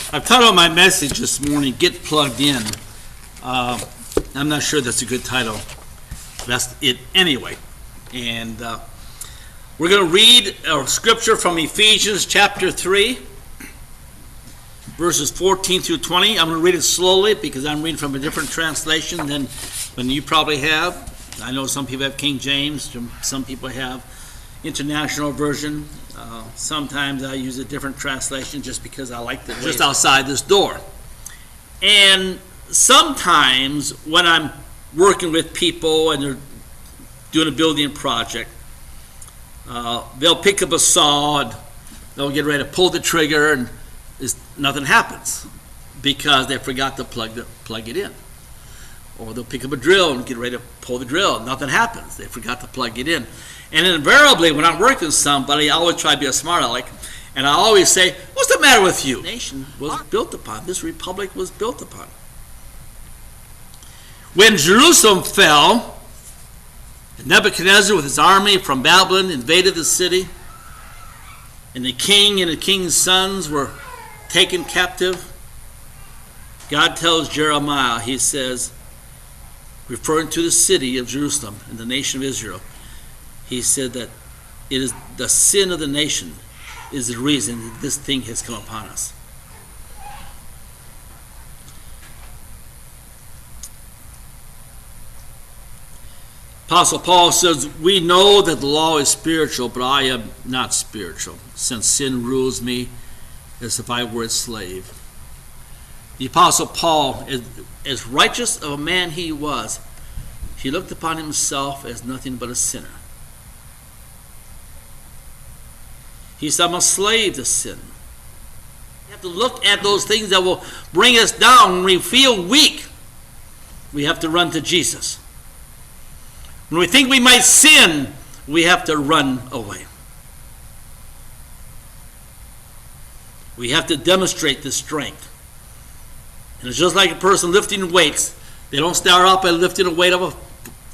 I've titled my message this morning, Get Plugged In. I'm not sure that's a good title. That's it anyway. And we're going to read a scripture from Ephesians chapter 3, verses 14 through 20. I'm going to read it slowly because I'm reading from a different translation than you probably have. I know some people have King James, some people have International Version. Sometimes I use a different translation just because I like it just outside this door. And sometimes when I'm working with people and they're doing a building project, they'll pick up a saw and they'll get ready to pull the trigger and nothing happens because they forgot to plug it in. Or they'll pick up a drill and get ready to pull the drill. Nothing happens. They forgot to plug it in. And invariably, when I'm working with somebody, I always try to be a smart aleck, and I always say, what's the matter with you? This nation was built upon. This republic was built upon. When Jerusalem fell, Nebuchadnezzar with his army from Babylon invaded the city, and the king and the king's sons were taken captive. God tells Jeremiah, he says, referring to the city of Jerusalem and the nation of Israel, he said that it is the sin of the nation is the reason that this thing has come upon us. Apostle Paul says, we know that the law is spiritual, but I am not spiritual, since sin rules me as if I were a slave. The Apostle Paul, as righteous of a man he was, he looked upon himself as nothing but a sinner. He said, I'm a slave to sin. We have to look at those things that will bring us down. When we feel weak, we have to run to Jesus. When we think we might sin, we have to run away. We have to demonstrate this strength. And it's just like a person lifting weights. They don't start out by lifting a weight of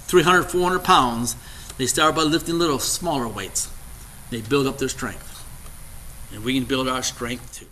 300, 400 pounds. They start by lifting little smaller weights. They build up their strength. And we can build our strength too.